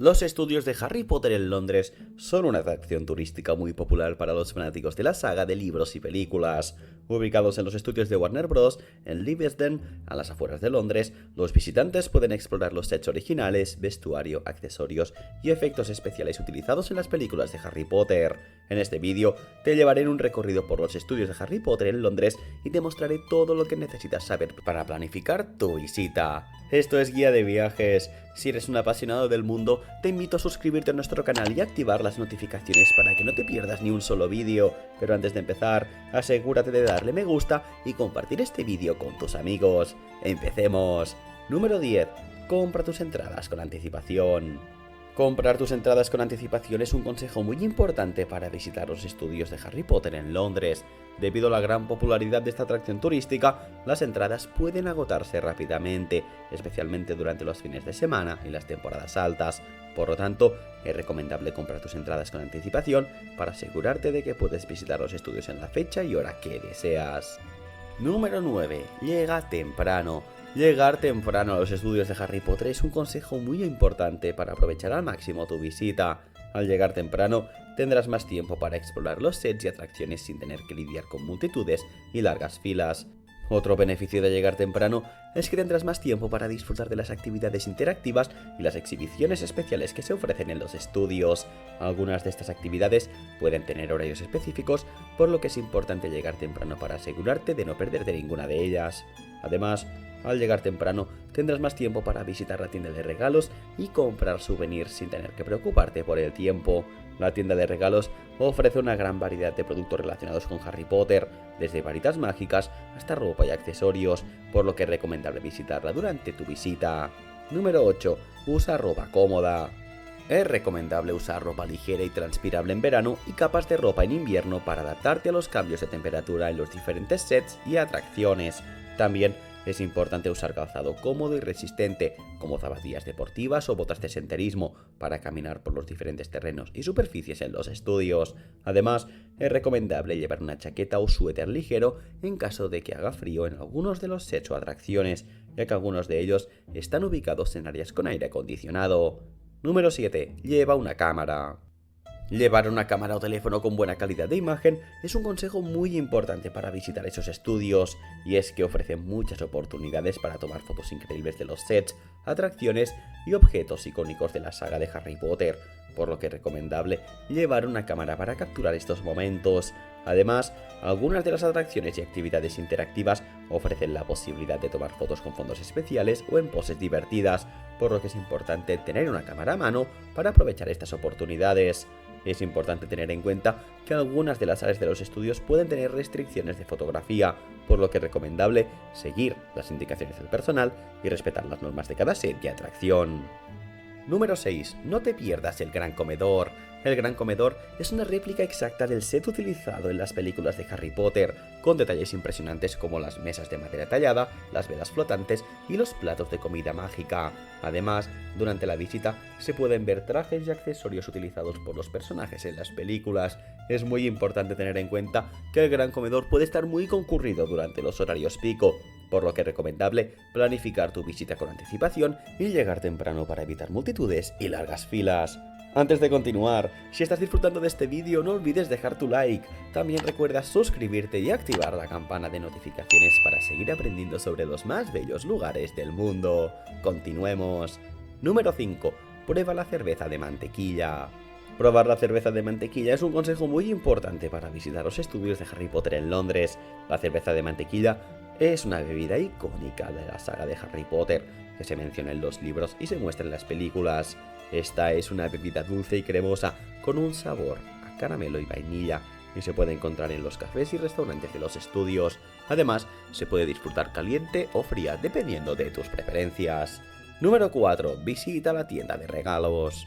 Los estudios de Harry Potter en Londres son una atracción turística muy popular para los fanáticos de la saga de libros y películas. Ubicados en los estudios de Warner Bros. En Livingston, a las afueras de Londres, los visitantes pueden explorar los sets originales, vestuario, accesorios y efectos especiales utilizados en las películas de Harry Potter. En este vídeo te llevaré en un recorrido por los estudios de Harry Potter en Londres y te mostraré todo lo que necesitas saber para planificar tu visita. Esto es Guía de Viajes. Si eres un apasionado del mundo, te invito a suscribirte a nuestro canal y activar las notificaciones para que no te pierdas ni un solo vídeo. Pero antes de empezar, asegúrate de darle me gusta y compartir este vídeo con tus amigos. ¡Empecemos! Número 10. Compra tus entradas con anticipación. Comprar tus entradas con anticipación es un consejo muy importante para visitar los estudios de Harry Potter en Londres. Debido a la gran popularidad de esta atracción turística, las entradas pueden agotarse rápidamente, especialmente durante los fines de semana y las temporadas altas. Por lo tanto, es recomendable comprar tus entradas con anticipación para asegurarte de que puedes visitar los estudios en la fecha y hora que deseas. Número 9. Llega temprano. Llegar temprano a los estudios de Harry Potter es un consejo muy importante para aprovechar al máximo tu visita. Al llegar temprano, tendrás más tiempo para explorar los sets y atracciones sin tener que lidiar con multitudes y largas filas. Otro beneficio de llegar temprano es que tendrás más tiempo para disfrutar de las actividades interactivas y las exhibiciones especiales que se ofrecen en los estudios. Algunas de estas actividades pueden tener horarios específicos, por lo que es importante llegar temprano para asegurarte de no perderte ninguna de ellas. Además, al llegar temprano, tendrás más tiempo para visitar la tienda de regalos y comprar souvenirs sin tener que preocuparte por el tiempo. La tienda de regalos ofrece una gran variedad de productos relacionados con Harry Potter, desde varitas mágicas hasta ropa y accesorios, por lo que es recomendable visitarla durante tu visita. Número 8. Usa ropa cómoda. Es recomendable usar ropa ligera y transpirable en verano y capas de ropa en invierno para adaptarte a los cambios de temperatura en los diferentes sets y atracciones. También es importante usar calzado cómodo y resistente, como zapatillas deportivas o botas de senderismo, para caminar por los diferentes terrenos y superficies en los estudios. Además, es recomendable llevar una chaqueta o suéter ligero en caso de que haga frío en algunos de los sets o atracciones, ya que algunos de ellos están ubicados en áreas con aire acondicionado. Número 7. Lleva una cámara. Llevar una cámara o teléfono con buena calidad de imagen es un consejo muy importante para visitar esos estudios, y es que ofrecen muchas oportunidades para tomar fotos increíbles de los sets, atracciones y objetos icónicos de la saga de Harry Potter, por lo que es recomendable llevar una cámara para capturar estos momentos. Además, algunas de las atracciones y actividades interactivas ofrecen la posibilidad de tomar fotos con fondos especiales o en poses divertidas, por lo que es importante tener una cámara a mano para aprovechar estas oportunidades. Es importante tener en cuenta que algunas de las áreas de los estudios pueden tener restricciones de fotografía, por lo que es recomendable seguir las indicaciones del personal y respetar las normas de cada set y atracción. Número 6. No te pierdas el Gran Comedor. El Gran Comedor es una réplica exacta del set utilizado en las películas de Harry Potter, con detalles impresionantes como las mesas de madera tallada, las velas flotantes y los platos de comida mágica. Además, durante la visita se pueden ver trajes y accesorios utilizados por los personajes en las películas. Es muy importante tener en cuenta que el Gran Comedor puede estar muy concurrido durante los horarios pico, por lo que es recomendable planificar tu visita con anticipación y llegar temprano para evitar multitudes y largas filas. Antes de continuar, si estás disfrutando de este vídeo no olvides dejar tu like, también recuerda suscribirte y activar la campana de notificaciones para seguir aprendiendo sobre los más bellos lugares del mundo. Continuemos. Número 5. Prueba la cerveza de mantequilla. Probar la cerveza de mantequilla es un consejo muy importante para visitar los estudios de Harry Potter en Londres. La cerveza de mantequilla es una bebida icónica de la saga de Harry Potter, que se menciona en los libros y se muestra en las películas. Esta es una bebida dulce y cremosa con un sabor a caramelo y vainilla y se puede encontrar en los cafés y restaurantes de los estudios. Además, se puede disfrutar caliente o fría dependiendo de tus preferencias. Número 4. Visita la tienda de regalos.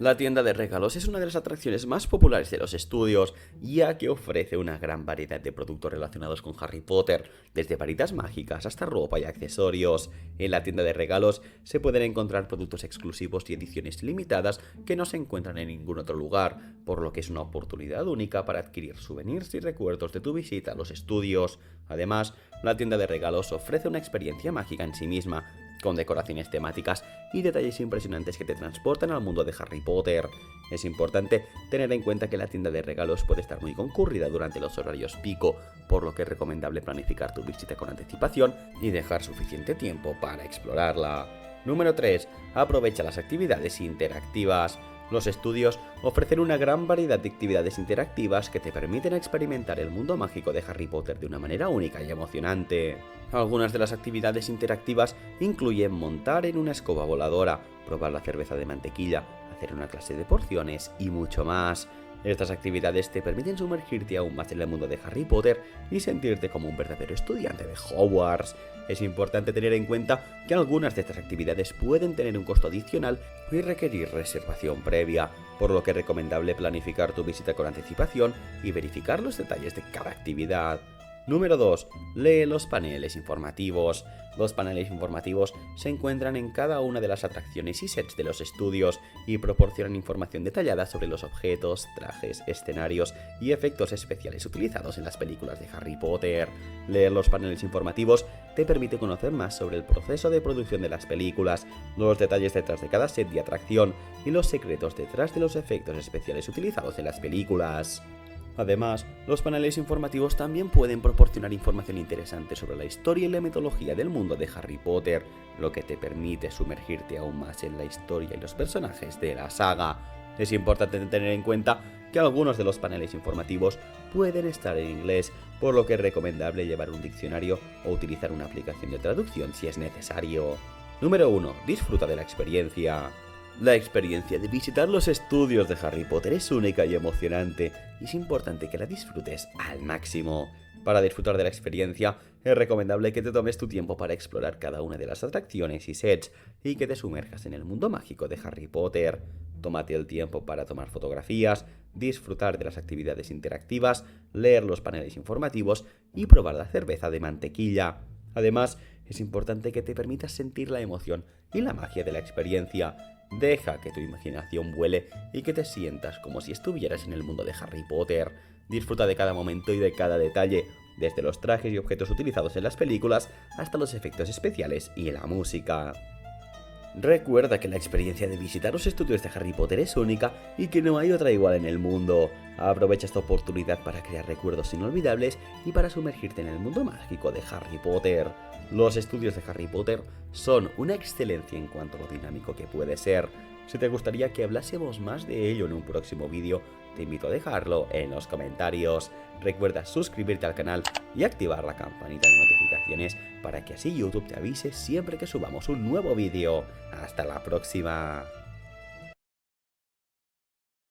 La tienda de regalos es una de las atracciones más populares de los estudios, ya que ofrece una gran variedad de productos relacionados con Harry Potter, desde varitas mágicas hasta ropa y accesorios. En la tienda de regalos se pueden encontrar productos exclusivos y ediciones limitadas que no se encuentran en ningún otro lugar, por lo que es una oportunidad única para adquirir souvenirs y recuerdos de tu visita a los estudios. Además, la tienda de regalos ofrece una experiencia mágica en sí misma, con decoraciones temáticas y detalles impresionantes que te transportan al mundo de Harry Potter. Es importante tener en cuenta que la tienda de regalos puede estar muy concurrida durante los horarios pico, por lo que es recomendable planificar tu visita con anticipación y dejar suficiente tiempo para explorarla. Número 3. Aprovecha las actividades interactivas. Los estudios ofrecen una gran variedad de actividades interactivas que te permiten experimentar el mundo mágico de Harry Potter de una manera única y emocionante. Algunas de las actividades interactivas incluyen montar en una escoba voladora, probar la cerveza de mantequilla, hacer una clase de porciones y mucho más. Estas actividades te permiten sumergirte aún más en el mundo de Harry Potter y sentirte como un verdadero estudiante de Hogwarts. Es importante tener en cuenta que algunas de estas actividades pueden tener un costo adicional y requerir reservación previa, por lo que es recomendable planificar tu visita con anticipación y verificar los detalles de cada actividad. Número 2. Lee los paneles informativos. Los paneles informativos se encuentran en cada una de las atracciones y sets de los estudios y proporcionan información detallada sobre los objetos, trajes, escenarios y efectos especiales utilizados en las películas de Harry Potter. Leer los paneles informativos te permite conocer más sobre el proceso de producción de las películas, los detalles detrás de cada set y atracción y los secretos detrás de los efectos especiales utilizados en las películas. Además, los paneles informativos también pueden proporcionar información interesante sobre la historia y la mitología del mundo de Harry Potter, lo que te permite sumergirte aún más en la historia y los personajes de la saga. Es importante tener en cuenta que algunos de los paneles informativos pueden estar en inglés, por lo que es recomendable llevar un diccionario o utilizar una aplicación de traducción si es necesario. Número 1. Disfruta de la experiencia. La experiencia de visitar los estudios de Harry Potter es única y emocionante, y es importante que la disfrutes al máximo. Para disfrutar de la experiencia, es recomendable que te tomes tu tiempo para explorar cada una de las atracciones y sets, y que te sumerjas en el mundo mágico de Harry Potter. Tómate el tiempo para tomar fotografías, disfrutar de las actividades interactivas, leer los paneles informativos y probar la cerveza de mantequilla. Además, es importante que te permitas sentir la emoción y la magia de la experiencia. Deja que tu imaginación vuele y que te sientas como si estuvieras en el mundo de Harry Potter. Disfruta de cada momento y de cada detalle, desde los trajes y objetos utilizados en las películas hasta los efectos especiales y la música. Recuerda que la experiencia de visitar los estudios de Harry Potter es única y que no hay otra igual en el mundo. Aprovecha esta oportunidad para crear recuerdos inolvidables y para sumergirte en el mundo mágico de Harry Potter. Los estudios de Harry Potter son una excelencia en cuanto a lo dinámico que puede ser. Si te gustaría que hablásemos más de ello en un próximo vídeo, te invito a dejarlo en los comentarios. Recuerda suscribirte al canal y activar la campanita de notificaciones para que así YouTube te avise siempre que subamos un nuevo vídeo. ¡Hasta la próxima!